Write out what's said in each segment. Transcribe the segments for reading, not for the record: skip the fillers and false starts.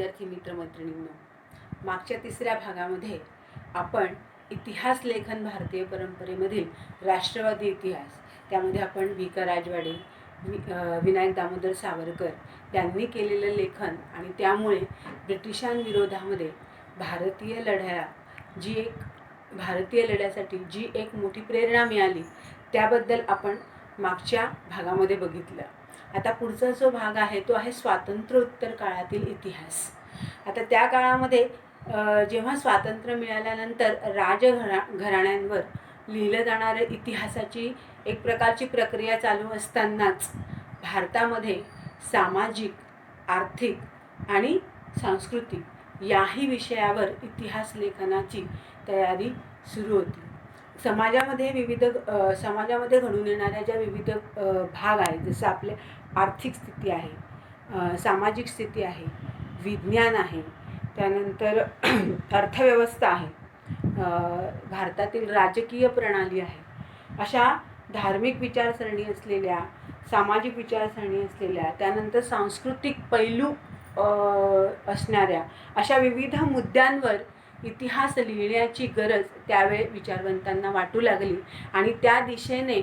विद्यार्थी मित्रमैत्रिणींनो, मागच्या तिसऱ्या भागामध्ये आपण इतिहास लेखन भारतीय परंपरेमधील राष्ट्रवादी इतिहास, त्यामध्ये आपण वि क राजवाडे, विनायक दामोदर सावरकर यांनी केलेलं लेखन आणि त्यामुळे ब्रिटिशांविरोधामध्ये भारतीय लढ्यासाठी जी एक मोठी प्रेरणा मिळाली त्याबद्दल आपण मागच्या भागामध्ये बघितलं. आता पुढचा जो भाग आहे तो आहे स्वातंत्र्योत्तर काळातील इतिहास. आता त्या काळामध्ये जेव्हा स्वातंत्र्य मिळाल्यानंतर राजघराण्यांवर लिहिलं जाणाऱ्या इतिहासाची एक प्रकारची प्रक्रिया चालू असतानाच भारतामध्ये सामाजिक, आर्थिक आणि सांस्कृतिक याही विषयावर इतिहास लेखनाची तयारी सुरू होती. समाजामध्ये घडून येणाऱ्या ज्या विविध भाग आहेत, जसं आपले आर्थिक स्थिती आहे, सामाजिक स्थिती आहे, विज्ञान आहे, त्यानंतर अर्थव्यवस्था आहे, भारतातील राजकीय प्रणाली आहे, अशा धार्मिक विचारसरणी असलेल्या, सामाजिक विचारसरणी असलेल्या, त्यानंतर सांस्कृतिक पैलू असणाऱ्या अशा विविध मुद्द्यांवर इतिहास लिहिण्याची गरज त्यावेळी विचारवंतांना वाटू लागली आणि त्या दिशेने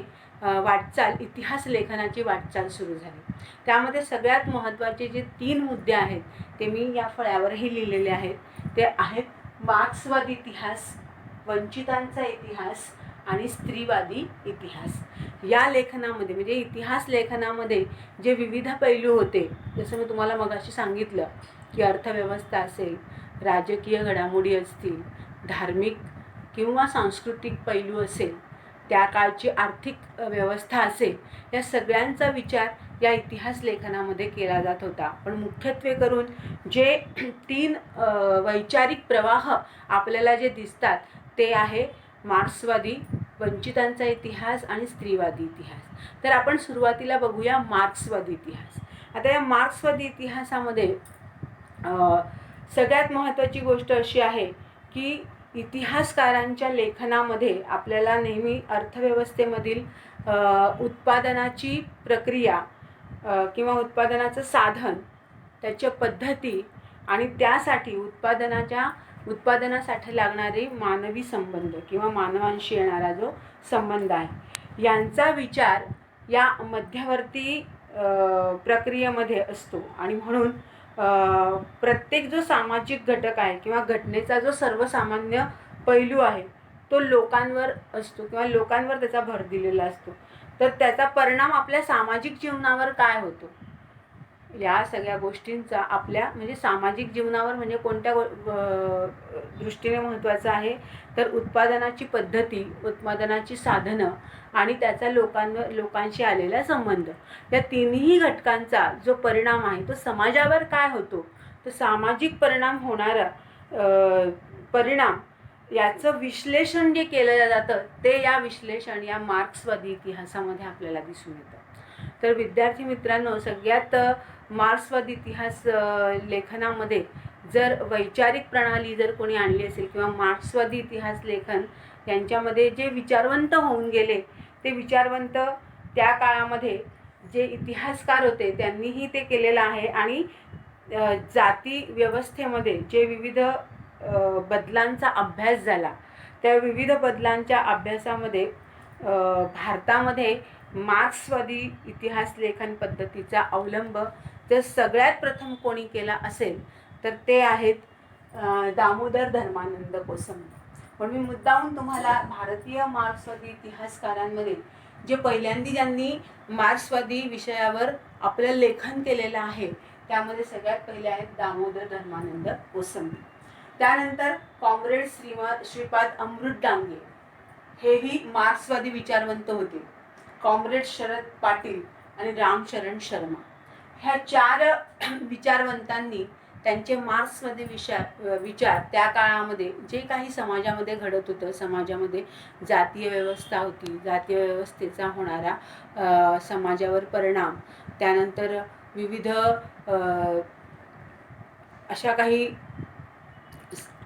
इतिहास लेखनाची वाटचाल सुरू झाली. त्यामध्ये सगळ्यात महत्त्वाचे जे 3 मुद्दे आहेत ते मी या फळ्यावरही लिहिलेले आहेत. ते आहेत मार्क्सवादी इतिहास, वंचितांचा इतिहास आणि स्त्रीवादी इतिहास. या लेखनामध्ये म्हणजे इतिहास लेखनामध्ये जे विविध पैलू होते, जसं मी तुम्हाला मगाशी सांगितलं की अर्थव्यवस्था असेल, राजकीय घडामोडी असतील, धार्मिक किंवा सांस्कृतिक पैलू असेल, त्या काळची आर्थिक व्यवस्था असेल, या सगळ्यांचा विचार या इतिहास लेखनामध्ये केला जात होता. पण मुख्यत्वे करून जे 3 वैचारिक प्रवाह आपल्याला जे दिसतात ते आहे मार्क्सवादी, वंचितांचा इतिहास आणि स्त्रीवादी इतिहास. तर आपण सुरुवातीला बघूया मार्क्सवादी इतिहास. आता या मार्क्सवादी इतिहासामध्ये सगळ्यात महत्त्वाची गोष्ट अशी आहे की इतिहासकारांच्या लेखनामध्ये आपल्याला नेहमी अर्थव्यवस्थेमधील उत्पादनाची प्रक्रिया किंवा उत्पादनाचं साधन, त्याच्या पद्धती आणि त्यासाठी उत्पादनासाठी लागणारे मानवी संबंध किंवा मानवांशी येणारा जो संबंध आहे, यांचा विचार या मध्यवर्ती प्रक्रियेमध्ये असतो. आणि म्हणून प्रत्येक जो सामाजिक घटक आहे किंवा घटनेचा जो सर्वसामान्य पैलू आहे तो लोकांवर असतो किंवा लोकांवर त्याचा भर दिलेला असतो. तर त्याचा परिणाम आपल्या सामाजिक जीवनावर काय होतो, या सगळ्या गोष्टींचा आपल्या म्हणजे सामाजिक जीवनावर म्हणजे कोणत्या दृष्टीने महत्त्वाचं आहे तर उत्पादनाची पद्धती, उत्पादनाची साधनं आणि त्याचा लोकांशी आलेला संबंध, या तिन्ही घटकांचा जो परिणाम आहे तो समाजावर काय होतो, तो सामाजिक परिणाम होणारा परिणाम याचं विश्लेषण जे केलं जातं ते या मार्क्सवादी इतिहासामध्ये आपल्याला दिसून येतं. तर विद्यार्थी मित्रांनो, सगळ्यात मार्क्सवादी इतिहास लेखनामध्ये जर वैचारिक प्रणाली जर कोणी आणली असेल किंवा मार्क्सवादी इतिहास लेखन यांच्यामध्ये जे विचारवंत होऊन गेले, ते विचारवंत त्या काळामध्ये जे इतिहासकार होते त्यांनीही ते केलेलं आहे. आणि जाती व्यवस्थेमध्ये जे विविध बदलांचा अभ्यास झाला, त्या विविध बदलांच्या अभ्यासामध्ये भारतामध्ये मार्क्सवादी इतिहास लेखन पद्धतीचा अवलंब जर सगळ्यात प्रथम कोणी केला असेल तर ते आहेत दामोदर धर्मानंद कोसंबी. पण मी मुद्दामून तुम्हाला भारतीय मार्क्सवादी इतिहासकारांमध्ये जे पहिल्यांदा ज्यांनी मार्क्सवादी विषयावर आपलं लेखन केलेलं आहे त्यामध्ये सगळ्यात पहिले आहेत दामोदर धर्मानंद कोसंबी. त्यानंतर कॉम्रेड श्रीपाद अमृत डांगे हेही मार्क्सवादी विचारवंत होते. कॉम्रेड शरद पाटील आणि रामशरण शर्मा, ह्या 4 विचारवंतांनी त्यांचे मार्क्सवादी विचार त्या काळामध्ये जे काही समाजामध्ये घडत होतं, समाजामध्ये जातीय व्यवस्था होती, जातीय व्यवस्थेचा होणारा समाजावर परिणाम, त्यानंतर विविध अशा काही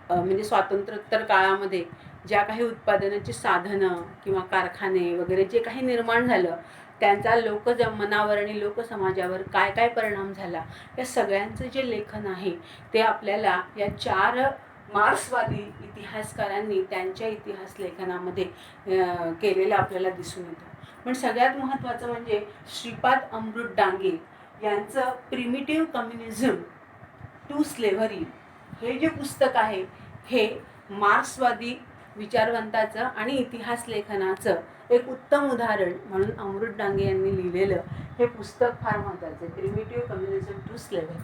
म्हणजे स्वातंत्र्योत्तर काळामध्ये ज्या काही उत्पादनाची साधनं किंवा कारखाने वगैरे जे काही निर्माण झालं त्यांचा मनावर आणि लोकसमाजावर काय काय परिणाम झाला, या सगळ्यांचं जे लेखन आहे ते आपल्याला या 4 मार्क्सवादी इतिहासकारांनी त्यांच्या इतिहास लेखनामध्ये केलेलं आपल्याला दिसून येतं. पण सगळ्यात महत्त्वाचं म्हणजे श्रीपाद अमृत डांगे यांचं प्रिमिटिव्ह कम्युनिझम टू स्लेव्हरी हे जे पुस्तक आहे, हे मार्क्सवादी विचारवंताचं आणि इतिहास लेखनाचं एक उत्तम उदाहरण म्हणून अमृत डांगे यांनी लिहिलेलं हे पुस्तक फार महत्त्वाचं आहे. प्रिमिटिव्ह कम्युनिझम टू स्लेव्हरी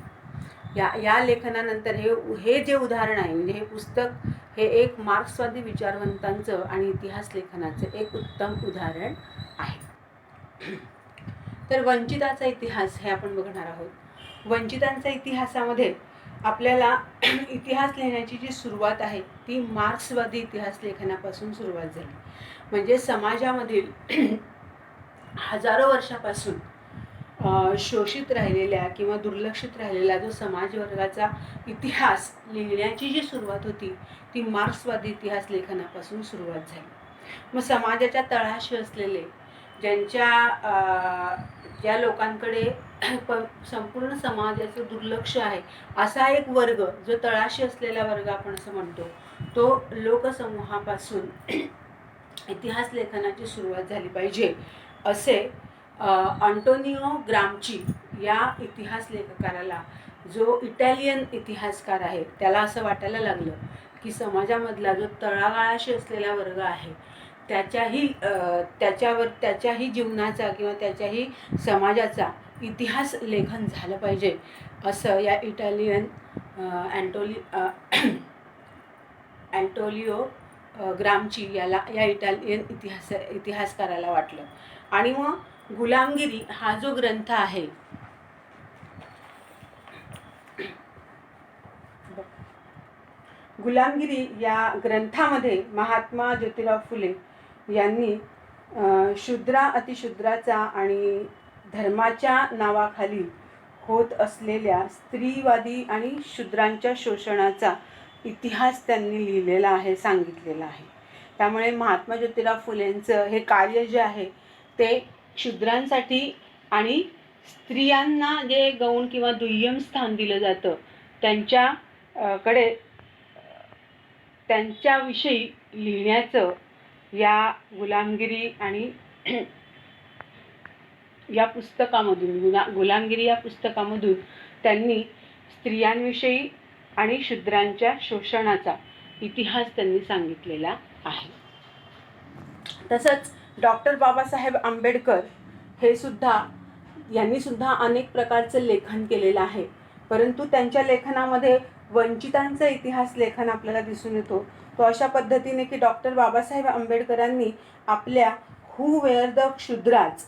या लेखनानंतर हे जे उदाहरण आहे, म्हणजे हे पुस्तक हे एक मार्क्सवादी विचारवंतांचं आणि इतिहास लेखनाचं एक उत्तम उदाहरण आहे. तर वंचिताचा इतिहास हे आपण बघणार आहोत. वंचितांच्या इतिहासामध्ये आपल्याला इतिहास लिहिण्याची जी सुरुवात आहे ती मार्क्सवादी इतिहास लेखनापासून सुरुवात झाली. म्हणजे समाजामधील हजारो वर्षापासून शोषित राहिलेल्या किंवा दुर्लक्षित राहिलेला जो समाजवर्गाचा इतिहास लिहिण्याची जी सुरुवात होती ती मार्क्सवादी इतिहास लेखनापासून सुरुवात झाली. मग समाजाच्या तळाशी असलेले ज्या लोकांकडे संपूर्ण समाजाचं दुर्लक्ष आहे असा एक वर्ग, जो तळाशी असलेला वर्ग आपण असं म्हणतो, तो लोकसमूहापासून इतिहास लेखनाची सुरुवात झाली पाहिजे असे अँटोनिओ ग्रामची या इतिहास लेखकाराला, जो इटालियन इतिहासकार आहे, त्याला असं वाटायला लागलं की समाजामधला जो तळागाळाशी असलेला वर्ग आहे त्याच्याही जीवनाचा किंवा त्याच्याही समाजाचा इतिहास लेखन झालं पाहिजे असं या इटालियन अँटोनिओ ग्रामची या इटालियन इतिहासकाराला वाटलं. आणि मग गुलामगिरी हा जो ग्रंथ आहे, गुलामगिरी या ग्रंथामध्ये महात्मा ज्योतिराव फुले यांनी शूद्रा अतिशूद्राचा आणि धर्माच्या नावाखाली होत असलेल्या स्त्रीवादी आणि शूद्रांच्या शोषणाचा इतिहास त्यांनी लिहिलेला आहे, सांगितलेला आहे. त्यामुळे महात्मा ज्योतिराव फुलेंचं हे कार्य जे आहे ते शूद्रांसाठी आणि स्त्रियांना जे गौण किंवा दुय्यम स्थान दिलं जातं त्यांच्याविषयी लिहिण्याचं या गुलामगिरी आणि या पुस्तकामधून त्यांनी स्त्रियांविषयी आणि शूद्रांच्या शोषणाचा इतिहास त्यांनी सांगितलेला आहे. तसंच डॉक्टर बाबासाहेब आंबेडकर यांनी सुद्धा अनेक प्रकारचं लेखन केलेलं आहे, परंतु त्यांच्या लेखनामध्ये वंचितांचा इतिहास लेखन आपल्याला दिसून येतो. तो अशा पद्धतीने की डॉक्टर बाबासाहेब आंबेडकरांनी आपल्या who were the Shudras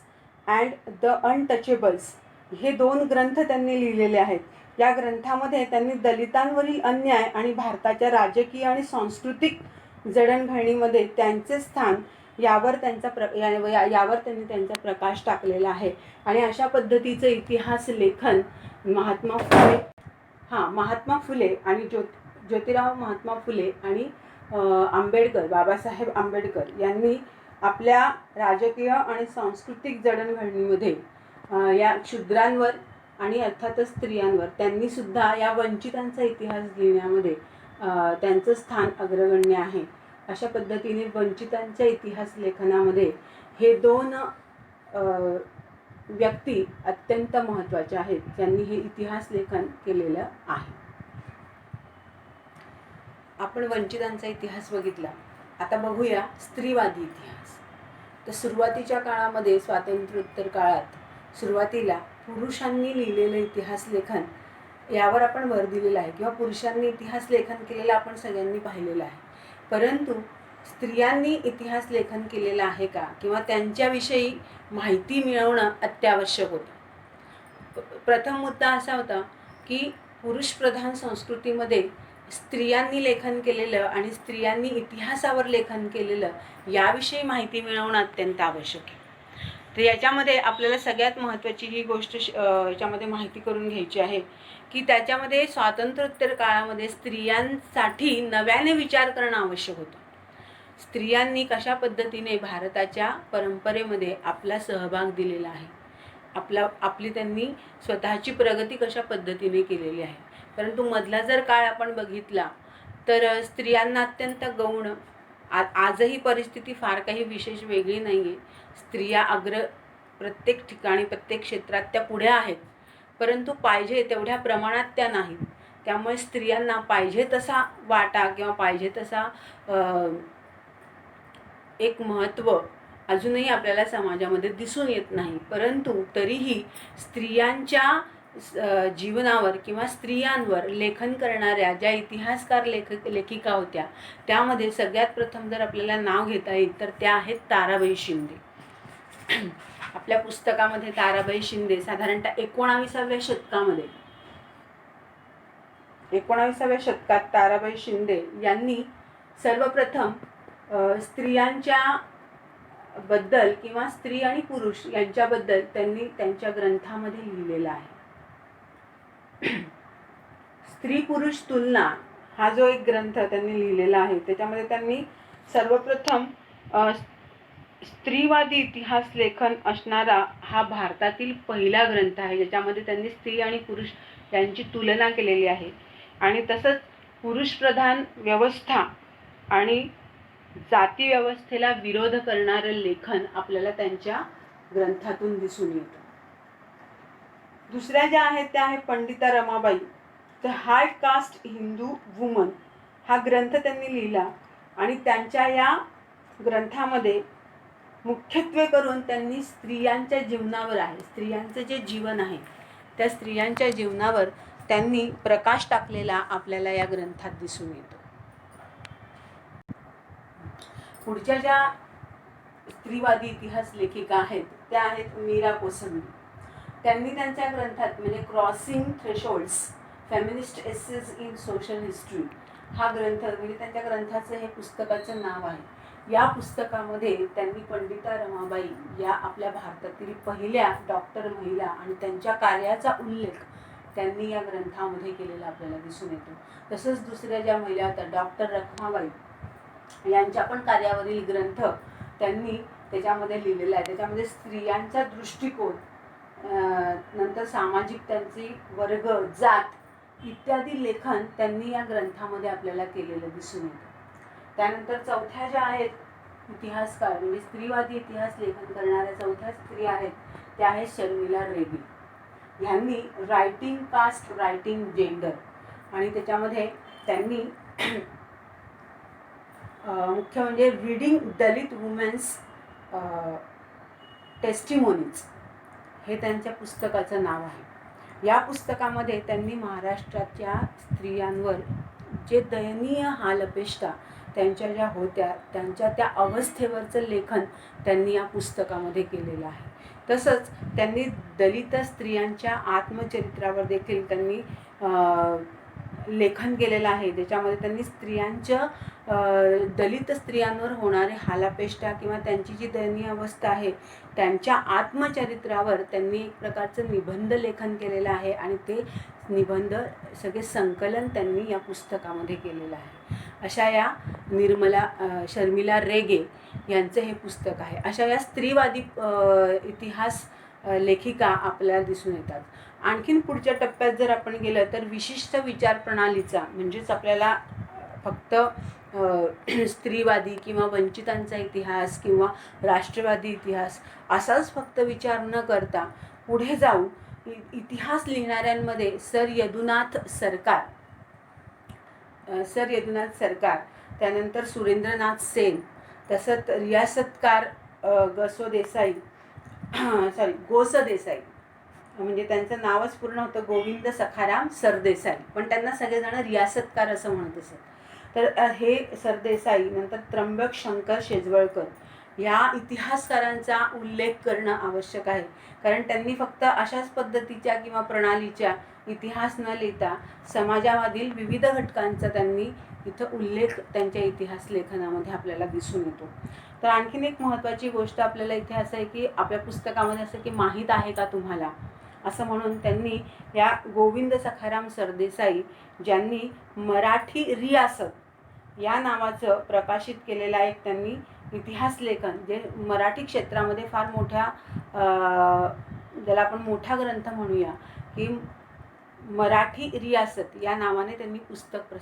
and the untouchables हे 2 ग्रंथ त्यांनी लिहिलेले आहेत. या ग्रंथामध्ये त्यांनी दलितांवरील अन्याय आणि भारताच्या राजकीय आणि सांस्कृतिक जडणघडणीमध्ये त्यांचे स्थान यावर त्यांनी त्यांचा प्रकाश टाकलेला आहे. आणि अशा पद्धतीचं इतिहास लेखन महात्मा फुले आणि ज्योतिराव महात्मा फुले आणि बाबासाहेब आंबेडकर यांनी आपल्या राजकीय आणि सांस्कृतिक जडणघडणीमध्ये या शूद्रांवर आणि अर्थातच स्त्रियांवर त्यांनी सुद्धा या वंचितांचा इतिहास लिहिण्यामध्ये त्यांचं स्थान अग्रगण्य आहे. अशा पद्धतीने वंचितांच्या इतिहास लेखनामध्ये हे 2 व्यक्ती अत्यंत महत्त्वाच्या आहेत, ज्यांनी हे इतिहास लेखन केलेलं आहे. आपण वंचितांचा इतिहास बघितला. आता बघूया स्त्रीवादी इतिहास. तर सुरुवातीच्या काळामध्ये, स्वातंत्र्योत्तर काळात सुरुवातीला पुरुषांनी लिहिलेलं इतिहास लेखन यावर आपण भर दिलेला आहे, किंवा पुरुषांनी इतिहास लेखन केलेलं आपण सगळ्यांनी पाहिलेलं आहे. परंतु स्त्रियांनी इतिहास लेखन केलेलं आहे का, किंवा त्यांच्याविषयी माहिती मिळवणं अत्यावश्यक होतं. प्रथम मुद्दा असा होता की पुरुषप्रधान संस्कृतीमध्ये स्त्रियांनी लेखन केलेलं आणि स्त्रियांनी इतिहासावर लेखन केलेलं याविषयी माहिती मिळवणं अत्यंत आवश्यक आहे. तर याच्यामध्ये आपल्याला सगळ्यात महत्त्वाची ही गोष्ट याच्यामध्ये माहिती करून घ्यायची आहे की त्याच्यामध्ये स्वातंत्र्योत्तर काळामध्ये स्त्रियांसाठी नव्याने विचार करणं आवश्यक होतं. स्त्रियांनी कशा पद्धतीने भारताच्या परंपरेमध्ये आपला सहभाग दिलेला आहे, आपली त्यांनी स्वतःची प्रगती कशा पद्धतीने केलेली आहे. परंतु मधला जर काळ आपण बघितला तर स्त्रियांना अत्यंत गौण, आजही परिस्थिती फार काही विशेष वेगळी नाही आहे. स्त्रिया प्रत्येक ठिकाणी प्रत्येक क्षेत्रात त्या पुढे आहेत, परंतु पाहिजे तेवढ्या प्रमाणात त्या नाहीत. त्यामुळे स्त्रियांना पाहिजे तसा वाटा किंवा पाहिजे तसा एक महत्त्व अजूनही आपल्याला समाजामध्ये दिसून येत नाही. परंतु तरीही स्त्रियांच्या जीवनावर किंवा स्त्रियांवर लेखन करणाऱ्या ज्या इतिहासकार लेखिका होत्या, त्यामध्ये सगळ्यात प्रथम जर आपल्याला नाव घेता येईल तर त्या आहेत ताराबाई शिंदे. आपल्या पुस्तकामध्ये ताराबाई शिंदे साधारणतः 19व्या शतकात ताराबाई शिंदे यांनी सर्वप्रथम स्त्रियांच्या बद्दल किंवा स्त्री आणि पुरुष यांच्याबद्दल त्यांनी त्यांच्या ग्रंथामध्ये लिहिलेला आहे. स्त्री पुरुष तुलना हा जो एक ग्रंथ त्यांनी लिहिलेला आहे, त्याच्यामध्ये त्यांनी सर्वप्रथम स्त्रीवादी इतिहास लेखन असणारा हा भारतातील पहिला ग्रंथ आहे, ज्याच्यामध्ये त्यांनी स्त्री आणि पुरुष यांची तुलना केलेली आहे. आणि तसंच पुरुषप्रधान व्यवस्था आणि जाती व्यवस्थेला विरोध करणारं लेखन आपल्याला त्यांच्या ग्रंथातून दिसून येतं. दुसऱ्या ज्या आहेत त्या आहेत Pandita Ramabai. The high caste Hindu woman हा ग्रंथ त्यांनी लिहिला आणि त्यांच्या या ग्रंथामध्ये मुख्यत्वे करून त्यांनी स्त्रियांच्या जीवनावर स्त्रियांचं जे जीवन आहे त्या स्त्रियांच्या जीवनावर त्यांनी प्रकाश टाकलेला आपल्याला या ग्रंथात दिसून येतो. पुढच्या ज्या स्त्रीवादी इतिहास लेखिका आहेत त्या आहेत मीरा कोसंबी. त्यांनी त्यांच्या ग्रंथात म्हणजे crossing thresholds feminist essays in social history हा ग्रंथ म्हणजे त्यांच्या ग्रंथाचं हे पुस्तकाचं नाव आहे. या पुस्तकामध्ये त्यांनी पंडिता रमाबाई या आपल्या भारतातील पहिल्या डॉक्टर महिला आणि त्यांच्या कार्याचा उल्लेख त्यांनी या ग्रंथामध्ये केलेला आपल्याला दिसून येतो. तसंच दुसऱ्या ज्या महिला होत्या डॉक्टर रखमाबाई यांच्या पण कार्यावरील ग्रंथ त्यांनी त्याच्यामध्ये लिहिलेला आहे. त्याच्यामध्ये स्त्रियांचा दृष्टिकोन, नंतर सामाजिक त्यांची वर्ग, जात इत्यादी लेखन त्यांनी या ग्रंथामध्ये आपल्याला केलेलं दिसून येतं. त्यानंतर चौथ्या ज्या आहेत इतिहासकार म्हणजे स्त्रीवादी इतिहास लेखन करणाऱ्या चौथ्या स्त्री आहेत त्या आहेत शर्मिला रेगे. ह्यांनी रायटिंग कास्ट, रायटिंग जेंडर आणि त्याच्यामध्ये त्यांनी मुख्य म्हणजे रीडिंग दलित वुमेन्स टेस्टिमोनीज हे त्यांच्या पुस्तकाचं नाव आहे. या पुस्तकामध्ये त्यांनी महाराष्ट्राच्या स्त्रियांवर जे दयनीय हालअपेष्टा त्यांच्या ज्या होत्या त्यांच्या त्या अवस्थेवरचं लेखन त्यांनी या पुस्तकामध्ये केलेलं आहे. तसंच त्यांनी दलित स्त्रियांच्या आत्मचरित्रावर देखील त्यांनी लेखन केलेलं आहे. त्याच्यामध्ये त्यांनी स्त्रियांच्या दलित स्त्रियांवर होणारे हालापेष्टा किंवा त्यांची जी दयनीय अवस्था आहे त्यांच्या आत्मचरित्रावर त्यांनी एक प्रकारचं निबंध लेखन केलेलं आहे आणि ते निबंध सगळे संकलन त्यांनी या पुस्तकामध्ये केलेलं आहे. अशा या शर्मिला रेगे यांचं हे पुस्तक आहे. अशा या स्त्रीवादी इतिहास लेखिका आपल्याला दिसून येतात. आणखीन पुढच्या टप्प्यात जर आपण गेलं तर विशिष्ट विचार प्रणालीचा म्हणजेच आपल्याला फक्त स्त्रीवादी किंवा वंचितांचा इतिहास किंवा राष्ट्रवादी इतिहास असाच फक्त विचार न करता पुढे जाऊन इतिहास लिहिणाऱ्यांमध्ये सर यदुनाथ सरकार, त्यानंतर सुरेंद्रनाथ सेन, तसंच रियासतकार गोस देसाई म्हणजे त्यांचं नावच पूर्ण होतं गोविंद सखाराम सरदेसाई, पण त्यांना सगळेजण रियासतकार असं म्हणत असत. तर हे सरदेसाई, नंतर त्र्यंबक शंकर शेजवळकर या इतिहासकारांचा उल्लेख करणं आवश्यक आहे. कारण त्यांनी फक्त अशाच पद्धतीच्या किंवा प्रणालीच्या इतिहास न लिहिता समाजामधील विविध घटकांचा त्यांनी इथं उल्लेख त्यांच्या इतिहास लेखनामध्ये आपल्याला दिसून येतो. तर आणखीन एक महत्त्वाची गोष्ट आपल्याला इथे असं आहे की आपल्या पुस्तकामध्ये असं की माहीत आहे का तुम्हाला असं म्हणून त्यांनी या गोविंद सखाराम सरदेसाई ज्यांनी मराठी रियासत या नावाचं प्रकाशित केलेला एक त्यांनी इतिहास लेखन, जे मराठी क्षेत्रामध्ये फार मोठ्या ज्याला आपण मोठा ग्रंथ म्हणूया, की मराठी रियासत या नावाने त्यांनी पुस्तक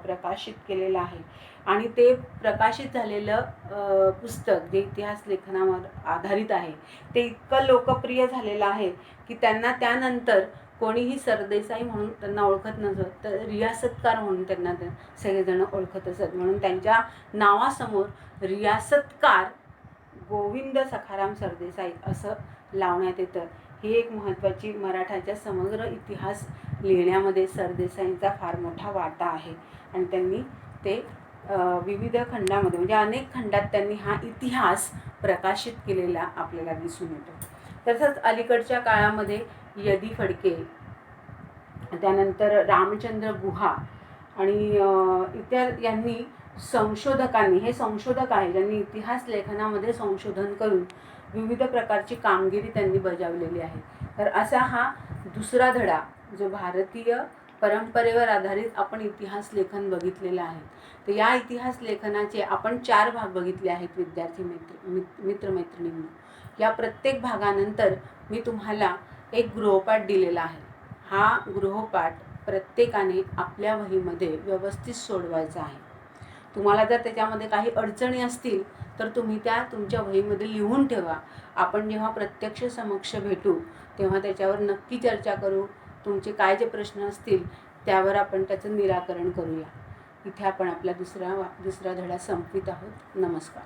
प्रकाशित केलेलं आहे. आणि ते प्रकाशित झालेलं पुस्तक जे इतिहास लेखनावर आधारित आहे ते इतकं लोकप्रिय झालेलं आहे की त्यांना त्यानंतर कोणीही सरदेसाई म्हणून त्यांना ओळखत नसत, तर रियासतकार म्हणून त्यांना सगळेजण ओळखत असत. म्हणून त्यांच्या नावासमोर रियासतकार गोविंद सखाराम सरदेसाई असं लावण्यात येतं. ही एक महत्त्वाची मराठाच्या समग्र इतिहास लिहिण्यामध्ये सरदेसाईंचा फार मोठा वाटा आहे. आणि त्यांनी ते विविध खंडामध्ये म्हणजे अनेक खंडात त्यांनी हा इतिहास प्रकाशित केलेला आपल्याला दिसून येतो. तसंच अलीकडच्या काळामध्ये यदी फडके, त्यानंतर रामचंद्र गुहा आणि इतर यांनी संशोधकांनी, हे संशोधक आहे ज्यांनी इतिहास लेखनामध्ये संशोधन करून विविध प्रकारची कामगिरी त्यांनी बजावलेली आहे. तर असा हा दुसरा धडा जो भारतीय परंपरेवर आधारित आपण इतिहास लेखन बघितलेलं आहे. तर या इतिहास लेखनाचे आपण 4 भाग बघितले आहेत विद्यार्थी मित्रमैत्रिणींनो. या प्रत्येक भागानंतर मी तुम्हाला एक गृहपाठ दिलेला आहे. हा गृहपाठ प्रत्येकाने आपल्या वहीमध्ये व्यवस्थित सोडवायचा आहे. तुम्हाला जर त्याच्यामध्ये काही अडचणी असतील तर तुम्ही त्या तुमच्या वहीमध्ये लिहून ठेवा. आपण जेव्हा प्रत्यक्ष समक्ष भेटू तेव्हा त्याच्यावर नक्की चर्चा करू. तुमचे काय जे प्रश्न असतील त्यावर आपण त्याचं निराकरण करूया. इथे आपण आपला दुसरा धडा संपवित आहोत. नमस्कार.